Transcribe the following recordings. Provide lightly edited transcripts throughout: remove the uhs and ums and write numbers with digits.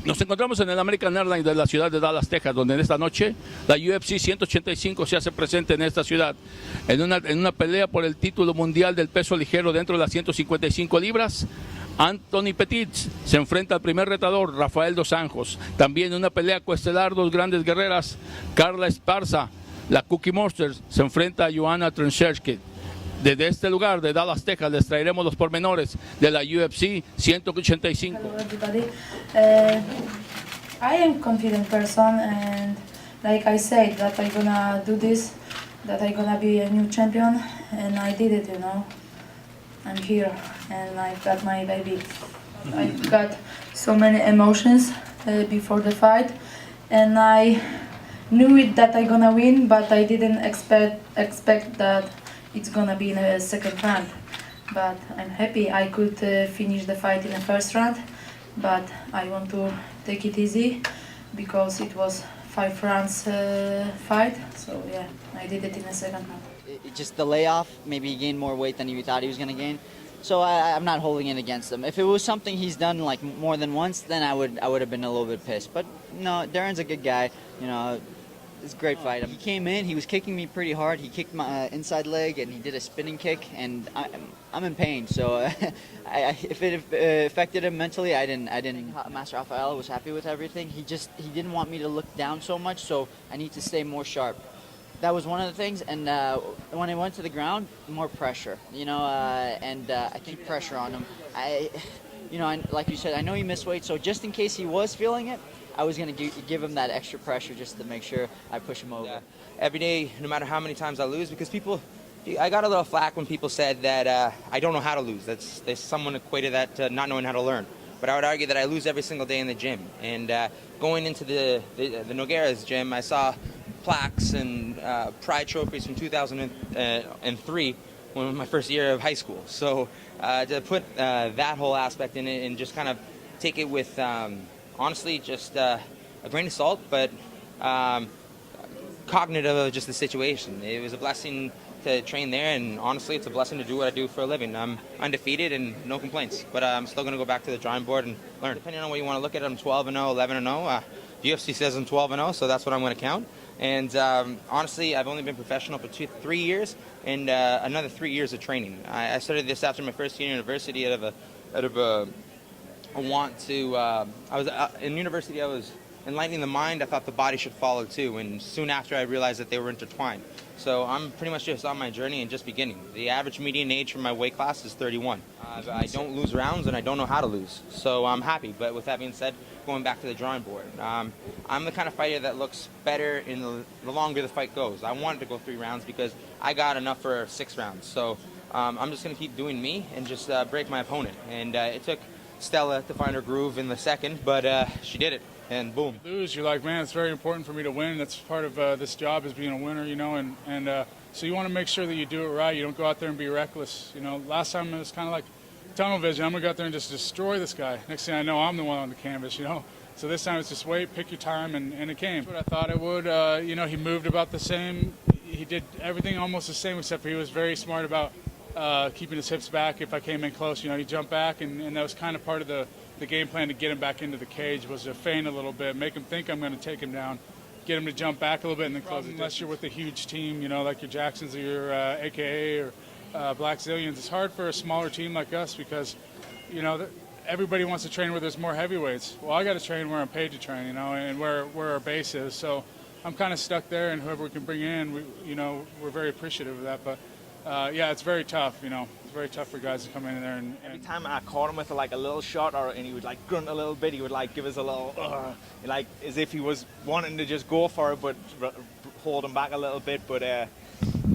Nos encontramos en el American Airlines de la ciudad de Dallas, Texas, donde en esta noche la UFC 185 se hace presente en esta ciudad en una pelea por el título mundial del peso ligero dentro de las 155 libras. Anthony Pettis se enfrenta al primer retador, Rafael Dos Anjos. También en una pelea coestelar, dos grandes guerreras, Carla Esparza, la Cookie Monster, se enfrenta a Joanna Trencherski. Desde este lugar de Dallas, Texas, les traeremos los pormenores de la UFC 185. Hello everybody. I am confident person, and like I said that I'm gonna do this, that I'm gonna be a new champion, and I did it, you know. I'm here and I got my baby. I got so many emotions before the fight, and I knew it that I'm gonna win, but I didn't expect that it's gonna be in a second round. But I'm happy I could finish the fight in the first round, but I want to take it easy because it was 5 rounds fight, so yeah, I did it in the second round. Just the layoff, maybe he gained more weight than he thought he was going to gain. So I'm not holding it against him. If it was something he's done like more than once, then I would have been a little bit pissed. But no, Darren's a good guy. You know, it's a great fight. He came in, he was kicking me pretty hard. He kicked my inside leg and he did a spinning kick, and I'm in pain. So if it affected him mentally, I didn't. Master Rafael was happy with everything. He didn't want me to look down so much. So I need to stay more sharp. That was one of the things, and when I went to the ground, more pressure, you know, and I think pressure on him. Like you said, I know he missed weight, so just in case he was feeling it, I was going to give him that extra pressure just to make sure I push him over. Yeah. Every day, no matter how many times I lose, because I got a little flack when people said that I don't know how to lose. Someone equated that to not knowing how to learn. But I would argue that I lose every single day in the gym. And going into the Nogueira's gym, I saw plaques and pride trophies from 2003, when it was my first year of high school. So to put that whole aspect in it and just kind of take it with, honestly, just a grain of salt, but cognitive of just the situation. It was a blessing to train there, and honestly, it's a blessing to do what I do for a living. I'm undefeated and no complaints, but I'm still going to go back to the drawing board and learn. Depending on what you want to look at, I'm 12-0, 11-0. UFC says I'm 12-0, so that's what I'm going to count. And honestly, I've only been professional for 3 years, and another 3 years of training. I started this after my first year in university out of a want to. I was in university. I was enlightening the mind. I thought the body should follow too, and soon after I realized that they were intertwined. So I'm pretty much just on my journey and just beginning. The average median age for my weight class is 31. I don't lose rounds, and I don't know how to lose. So I'm happy. But with that being said, going back to the drawing board, I'm the kind of fighter that looks better in the longer the fight goes. I wanted to go 3 rounds because I got enough for 6 rounds. So I'm just going to keep doing me and just break my opponent. And it took Stella to find her groove in the second, but she did it. And boom. Lose, you're like, man, it's very important for me to win. That's part of this job, is being a winner, you know, and so you want to make sure that you do it right. You don't go out there and be reckless. You know, last time it was kind of like tunnel vision. I'm going to go out there and just destroy this guy. Next thing I know, I'm the one on the canvas, you know. So this time it's just wait, pick your time, and it came. That's what I thought it would. You know, he moved about the same. He did everything almost the same, except for he was very smart about keeping his hips back if I came in close. You know, he jumped back, and that was kind of part of the game plan to get him back into the cage, was to feint a little bit, make him think I'm going to take him down, get him to jump back a little bit, and then close it. Unless you're with a huge team, you know, like your Jacksons or your AKA or Black Zillions, it's hard for a smaller team like us because, you know, everybody wants to train where there's more heavyweights. Well, I got to train where I'm paid to train, you know, and where our base is. So I'm kind of stuck there, and whoever we can bring in, we're very appreciative of that. But yeah, it's very tough, you know. It's very tough for guys to come in there and every time I caught him with like a little shot, and he would like grunt a little bit, he would like give us a little, like as if he was wanting to just go for it, but hold him back a little bit. But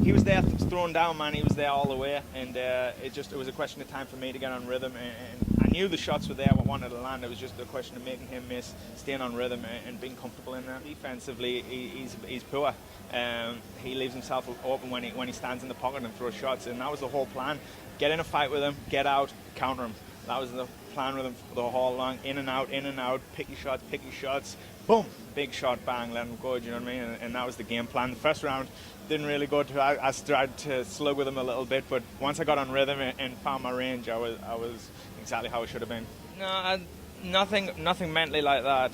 he was there throwing down, man. He was there all the way, and it was a question of time for me to get on rhythm. And I knew the shots were there. I wanted to land. It was just a question of making him miss, staying on rhythm, and being comfortable in there. Defensively, he's poor. He leaves himself open when he stands in the pocket and throws shots, and that was the whole plan. Get in a fight with him, get out, counter him. That was the plan with him the whole long. In and out, pick your shots, boom, big shot, bang, let him go. Do you know what I mean? And that was the game plan. The first round didn't really go to. I tried to slug with him a little bit, but once I got on rhythm and found my range, I was exactly how I should have been. No, Nothing mentally like that.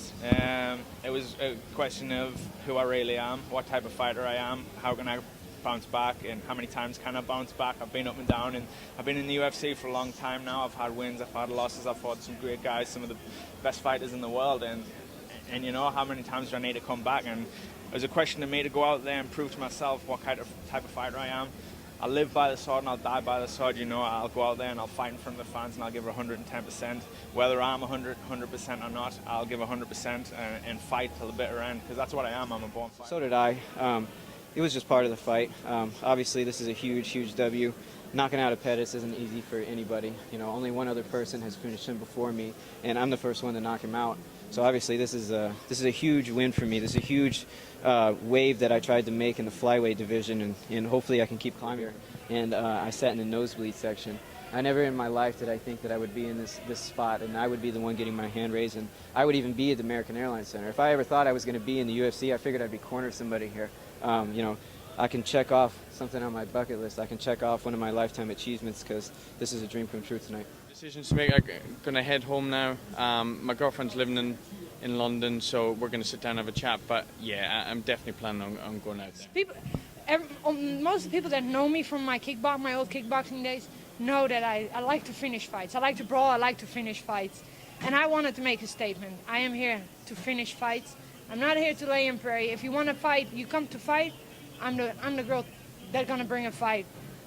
It was a question of who I really am, what type of fighter I am, how can I bounce back, and how many times can I bounce back. I've been up and down, and I've been in the UFC for a long time now. I've had wins, I've had losses, I've fought some great guys, some of the best fighters in the world, and you know, how many times do I need to come back? And it was a question to me to go out there and prove to myself what kind of type of fighter I am. I'll live by the sword and I'll die by the sword. You know, I'll go out there and I'll fight in front of the fans and I'll give 110%. Whether I'm 100% or not, I'll give 100% and fight till the bitter end, because that's what I am. I'm a born fighter. So did I. It was just part of the fight. Obviously, this is a huge W. Knocking out a Pettis isn't easy for anybody. You know, only one other person has finished him before me, and I'm the first one to knock him out. So obviously, this is a huge win for me. This is a huge wave that I tried to make in the flyweight division, and hopefully I can keep climbing here. And I sat in the nosebleed section. I never in my life did I think that I would be in this spot, and I would be the one getting my hand raised, and I would even be at the American Airlines Center. If I ever thought I was going to be in the UFC, I figured I'd be cornered somebody here. You know, I can check off something on my bucket list. I can check off one of my lifetime achievements, because this is a dream come true tonight. Decisions to make. I'm going to head home now. My girlfriend's living in London, so we're going to sit down and have a chat. But yeah, I'm definitely planning on going out there. Most of the people that know me from my old kickboxing days know that I like to finish fights. I like to brawl, I like to finish fights. And I wanted to make a statement. I am here to finish fights. I'm not here to lay and pray. If you want to fight, you come to fight. I'm the girl that's going to bring a fight.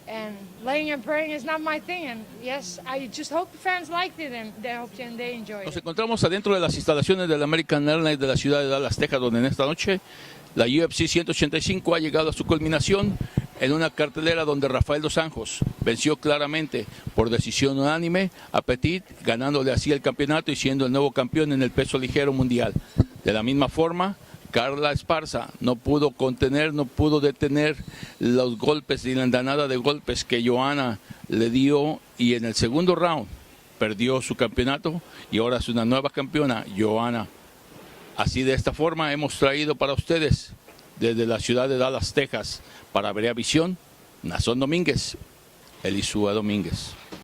And laying and praying is not my thing. And yes, I just hope the fans liked it and they enjoy it. Nos encontramos adentro de las instalaciones del American Airlines de la ciudad de Dallas, Texas, donde en esta noche la UFC 185 ha llegado a su culminación en una cartelera donde Rafael Dos Anjos venció claramente por decisión unánime a Pettis, ganándole así el campeonato y siendo el nuevo campeón en el peso ligero mundial. De la misma forma, Carla Esparza no pudo contener, no pudo detener los golpes y la andanada de golpes que Joanna le dio, y en el segundo round perdió su campeonato y ahora es una nueva campeona, Joanna. Así, de esta forma hemos traído para ustedes desde la ciudad de Dallas, Texas, para Verea Visión, Nazón Domínguez, Elisúa Domínguez.